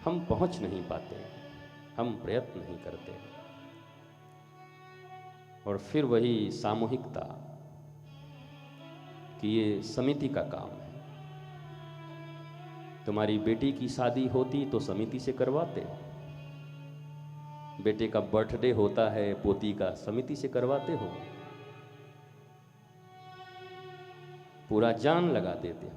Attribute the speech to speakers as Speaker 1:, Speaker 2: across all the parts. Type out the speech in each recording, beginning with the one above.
Speaker 1: हम पहुंच नहीं पाते, हम प्रयत्न नहीं करते। और फिर वही सामूहिकता कि ये समिति का काम है। तुम्हारी बेटी की शादी होती तो समिति से करवाते, बेटे का बर्थडे होता है पोती का, समिति से करवाते हो, पूरा जान लगा देते हो।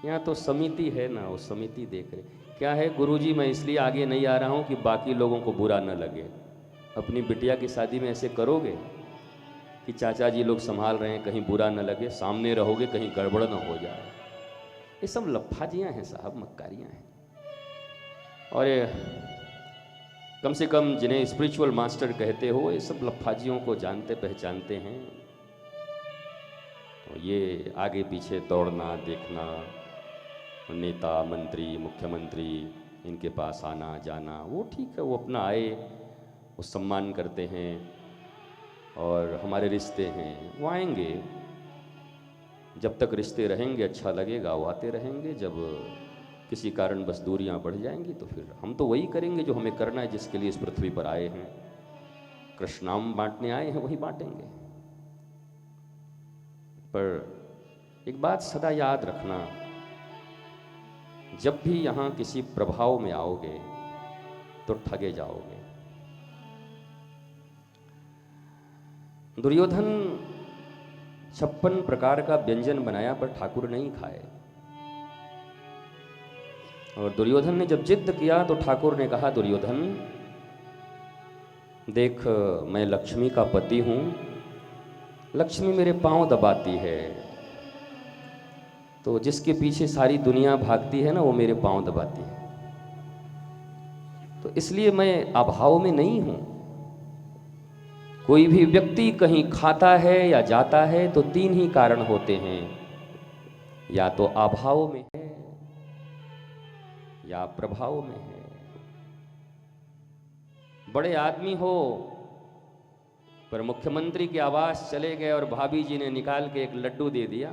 Speaker 1: यहाँ तो समिति है ना, वो समिति देख रहे क्या है। गुरुजी मैं इसलिए आगे नहीं आ रहा हूँ कि बाकी लोगों को बुरा न लगे। अपनी बिटिया की शादी में ऐसे करोगे कि चाचा जी लोग संभाल रहे हैं, कहीं बुरा न लगे, सामने रहोगे कहीं गड़बड़ न हो जाए। ये सब लफाजियाँ हैं साहब, मक्कारियाँ हैं। और ये कम से कम जिन्हें स्पिरिचुअल मास्टर कहते हो, ये सब लफाजियों को जानते पहचानते हैं। तो ये आगे पीछे दौड़ना देखना, नेता मंत्री मुख्यमंत्री इनके पास आना जाना, वो ठीक है, वो अपना आए, वो सम्मान करते हैं और हमारे रिश्ते हैं वो आएंगे। जब तक रिश्ते रहेंगे अच्छा लगेगा, वो आते रहेंगे। जब किसी कारण बस दूरियां बढ़ जाएंगी तो फिर हम तो वही करेंगे जो हमें करना है, जिसके लिए इस पृथ्वी पर आए हैं। कृष्णाम बांटने आए हैं, वही बांटेंगे। पर एक बात सदा याद रखना, जब भी यहां किसी प्रभाव में आओगे तो ठगे जाओगे। दुर्योधन 56 प्रकार का व्यंजन बनाया पर ठाकुर नहीं खाए। और दुर्योधन ने जब जिद किया तो ठाकुर ने कहा, दुर्योधन देख मैं लक्ष्मी का पति हूं, लक्ष्मी मेरे पांव दबाती है, तो जिसके पीछे सारी दुनिया भागती है ना, वो मेरे पांव दबाती है। तो इसलिए मैं अभाव में नहीं हूं। कोई भी व्यक्ति कहीं खाता है या जाता है तो 3 ही कारण होते हैं, या तो अभाव में है या प्रभाव में है। बड़े आदमी हो पर मुख्यमंत्री के आवास चले गए और भाभी जी ने निकाल के एक लड्डू दे दिया।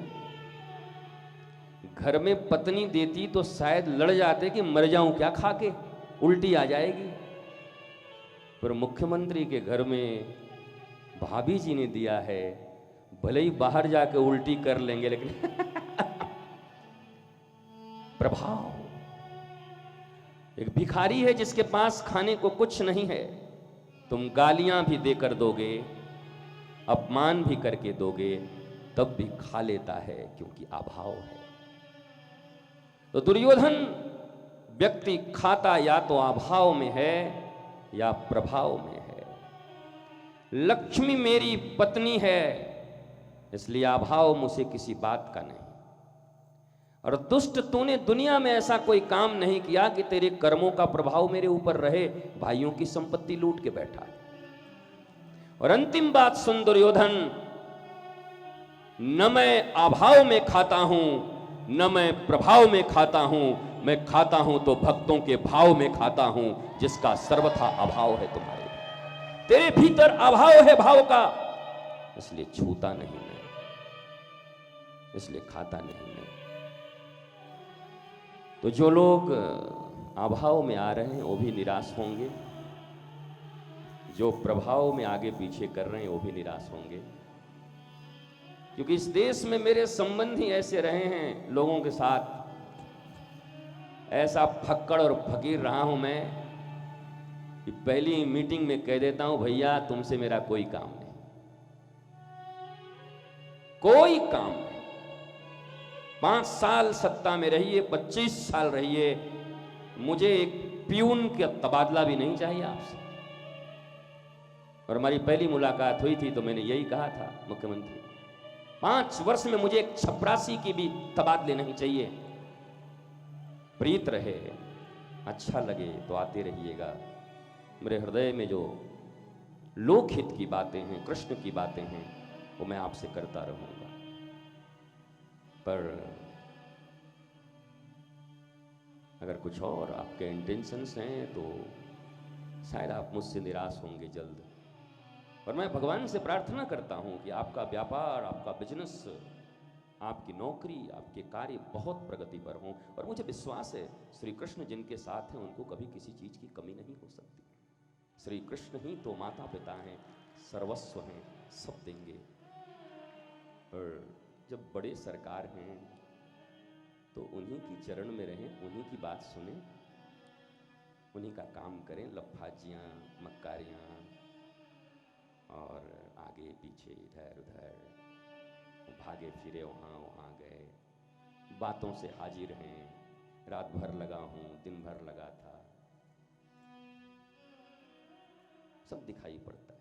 Speaker 1: घर में पत्नी देती तो शायद लड़ जाते कि मर जाऊं क्या खा के, उल्टी आ जाएगी। पर मुख्यमंत्री के घर में भाभी जी ने दिया है, भले ही बाहर जाके उल्टी कर लेंगे लेकिन प्रभाव। एक भिखारी है जिसके पास खाने को कुछ नहीं है, तुम गालियां भी देकर दोगे, अपमान भी करके दोगे, तब भी खा लेता है, क्योंकि अभाव है। तो दुर्योधन व्यक्ति खाता या तो अभाव में है या प्रभाव में है। लक्ष्मी मेरी पत्नी है, इसलिए अभाव मुझसे किसी बात का नहीं। और दुष्ट तूने दुनिया में ऐसा कोई काम नहीं किया कि तेरे कर्मों का प्रभाव मेरे ऊपर रहे। भाइयों की संपत्ति लूट के बैठा है। और अंतिम बात सुन दुर्योधन, न मैं अभाव में खाता हूं न मैं प्रभाव में खाता हूं, मैं खाता हूं तो भक्तों के भाव में खाता हूं, जिसका सर्वथा अभाव है। तुम्हारे तेरे भीतर अभाव है भाव का, इसलिए छूता नहीं मैं, इसलिए खाता नहीं मैं। तो जो लोग अभाव में आ रहे हैं वो भी निराश होंगे, जो प्रभाव में आगे पीछे कर रहे हैं वो भी निराश होंगे। क्योंकि इस देश में मेरे संबंध ही ऐसे रहे हैं लोगों के साथ, ऐसा फक्कड़ और फकीर रहा हूं मैं कि पहली मीटिंग में कह देता हूं, भैया तुमसे मेरा कोई काम नहीं, कोई काम नहीं। 5 साल सत्ता में रहिए, 25 साल रहिए, मुझे एक प्यून का तबादला भी नहीं चाहिए आपसे। और हमारी पहली मुलाकात हुई थी तो मैंने यही कहा था, मुख्यमंत्री 5 वर्ष में मुझे एक चपरासी की भी तबादले नहीं चाहिए। प्रीत रहे, अच्छा लगे तो आते रहिएगा। मेरे हृदय में जो लोकहित की बातें हैं, कृष्ण की बातें हैं, वो मैं आपसे करता रहूंगा। पर अगर कुछ और आपके इंटेंशंस हैं तो शायद आप मुझसे निराश होंगे जल्द। और मैं भगवान से प्रार्थना करता हूं कि आपका व्यापार, आपका बिजनेस आपकी नौकरी, आपके कार्य बहुत प्रगति पर हों। और मुझे विश्वास है श्री कृष्ण जिनके साथ हैं उनको कभी किसी चीज की कमी नहीं हो सकती। श्री कृष्ण ही तो माता पिता हैं, सर्वस्व हैं, सब देंगे। और जब बड़े सरकार हैं तो उन्हीं की चरण में रहें, उन्हीं की बात सुने, उन्हीं का काम करें। लफाजियाँ, मक्कारियाँ और आगे पीछे इधर उधर भागे फिरे, वहाँ वहाँ गए, बातों से हाजिर हैं। रात भर लगा हूँ, दिन भर लगा था, सब दिखाई पड़ता है।